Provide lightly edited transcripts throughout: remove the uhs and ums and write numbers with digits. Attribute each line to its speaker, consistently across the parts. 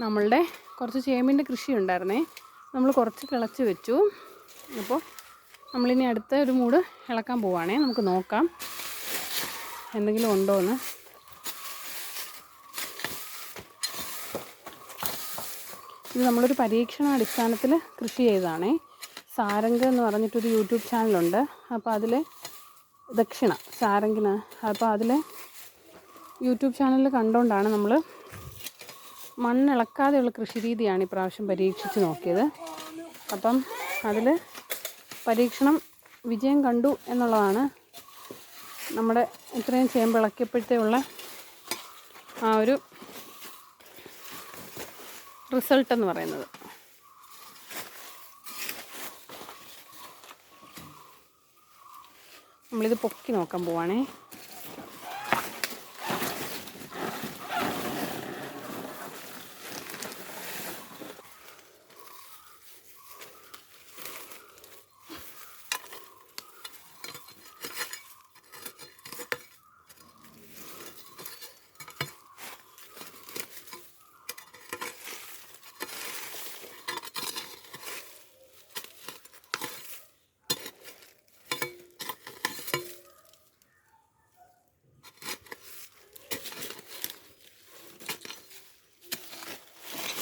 Speaker 1: നമ്മളുടെ കുറച്ച് ചേമ്പിൻ്റെ കൃഷി ഉണ്ടായിരുന്നേ, നമ്മൾ കുറച്ച് കിളച്ച് വെച്ചു. അപ്പോൾ നമ്മളിനി അടുത്ത ഒരു മൂട് ഇളക്കാൻ പോവുകയാണേ. നമുക്ക് നോക്കാം എന്തെങ്കിലും ഉണ്ടോ എന്ന്. ഇത് നമ്മളൊരു പരീക്ഷണാടിസ്ഥാനത്തിൽ കൃഷി ചെയ്തതാണേ. സാരംഗ് എന്ന് പറഞ്ഞിട്ടൊരു യൂട്യൂബ് ചാനലുണ്ട്. അപ്പോൾ അതിൽ ദക്ഷിണ സാരംഗിന്, അപ്പോൾ അതിൽ യൂട്യൂബ് ചാനലിൽ കണ്ടുകൊണ്ടാണ് നമ്മൾ മണ്ണിളക്കാതെയുള്ള കൃഷി രീതിയാണ് ഇപ്രാവശ്യം പരീക്ഷിച്ച് നോക്കിയത്. അപ്പം അതിൽ പരീക്ഷണം വിജയം കണ്ടു എന്നുള്ളതാണ് നമ്മുടെ ഇത്രയും ചേമ്പിളക്കിയപ്പോഴത്തേയുള്ള ആ ഒരു റിസൾട്ട് എന്ന് പറയുന്നത്. നമ്മളിത് പൊക്കി നോക്കാൻ പോവാണേ.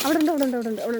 Speaker 1: അവിടെ ഉണ്ട്. അവിടെ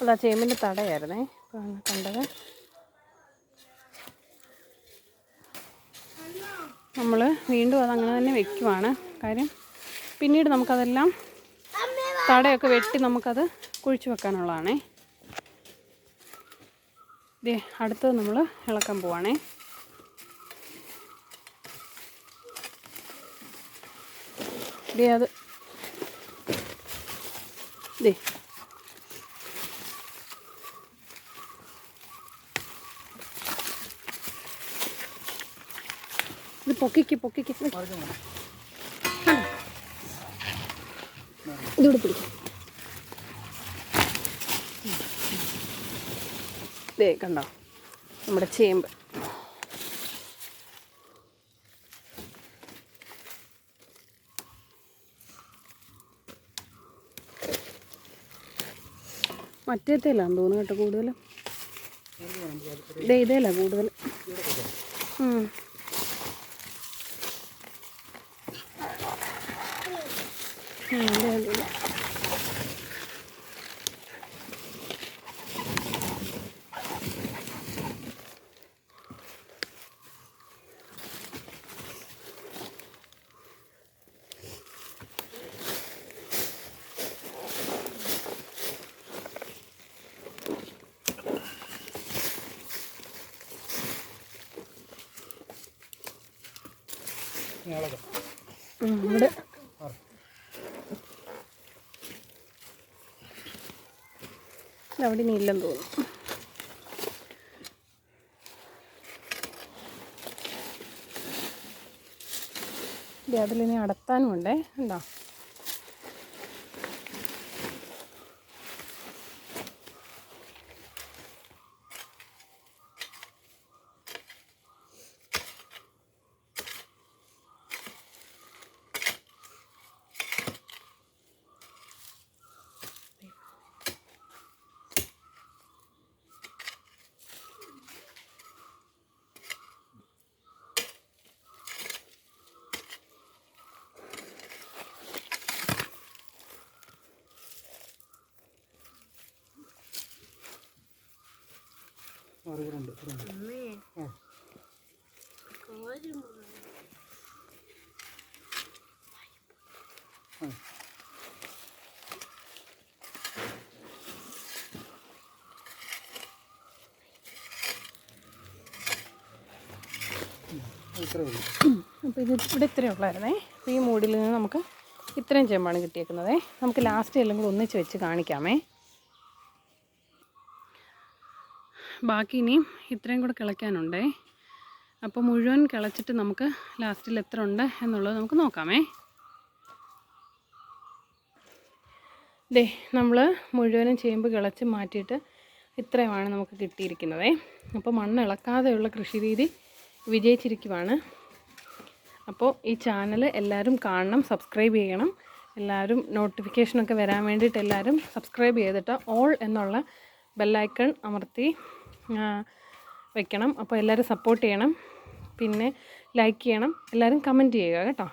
Speaker 1: അതാ ചേമ്പിൻ്റെ തടയായിരുന്നേ കണ്ടത്. നമ്മൾ വീണ്ടും അതങ്ങനെ തന്നെ വെക്കുവാണ്. കാര്യം പിന്നീട് നമുക്കതെല്ലാം തടയൊക്കെ വെട്ടി നമുക്കത് കുഴിച്ച് വെക്കാനുള്ളതാണേ. ഇതേ അടുത്തത് നമ്മൾ ഇളക്കാൻ പോവാണേ. ഇതേ അത് ഇതേ ഇത് പൊക്കിക്ക് ഇതൂടെ പിടിക്കും. ദേ കണ്ടോ നമ്മുടെ ചേമ്പ്. മറ്റേത്തേലാന്ന് തോന്നുന്നു കേട്ടോ കൂടുതലും. ഇതേല കൂടുതൽ. അതെ. ഇവിടെ അവിടെ ഇനി ഇല്ലെന്ന് തോന്നുന്നു. അതിലിനി അടത്താനും ഉണ്ടേ. ഉണ്ടോ? അപ്പോൾ ഇത് ഇവിടെ ഇത്രയും ഉള്ളായിരുന്നേ. അപ്പോൾ ഈ മൂടിൽ നിന്ന് നമുക്ക് ഇത്രയും ചേമ്പാണ് കിട്ടിയേക്കുന്നത്. നമുക്ക് ലാസ്റ്റ് എല്ലാം കൂടെ ഒന്നിച്ച് വെച്ച് കാണിക്കാമേ. ബാക്കി ഇനിയും ഇത്രയും കൂടെ കിളയ്ക്കാനുണ്ടേ. അപ്പോൾ മുഴുവൻ കിളച്ചിട്ട് നമുക്ക് ലാസ്റ്റിൽ എത്ര ഉണ്ട് എന്നുള്ളത് നമുക്ക് നോക്കാമേ. ദേ നമ്മൾ മുഴുവനും ചേമ്പ് കിളച്ച് മാറ്റിയിട്ട് ഇത്രയുമാണ് നമുക്ക് കിട്ടിയിരിക്കുന്നത്. അപ്പോൾ മണ്ണ് ഇളക്കാതെയുള്ള കൃഷി രീതി വിജയിച്ചിരിക്കുവാണ്. അപ്പോൾ ഈ ചാനൽ എല്ലാവരും കാണണം, സബ്സ്ക്രൈബ് ചെയ്യണം. എല്ലാവരും നോട്ടിഫിക്കേഷനൊക്കെ വരാൻ വേണ്ടിയിട്ട് എല്ലാവരും സബ്സ്ക്രൈബ് ചെയ്തിട്ട് ഓൾ എന്നുള്ള ബെല്ലൈക്കൺ അമർത്തി വെക്കണം. അപ്പോൾ എല്ലാവരും സപ്പോർട്ട് ചെയ്യണം, പിന്നെ ലൈക്ക് ചെയ്യണം, എല്ലാവരും കമൻറ്റ് ചെയ്യുക കേട്ടോ.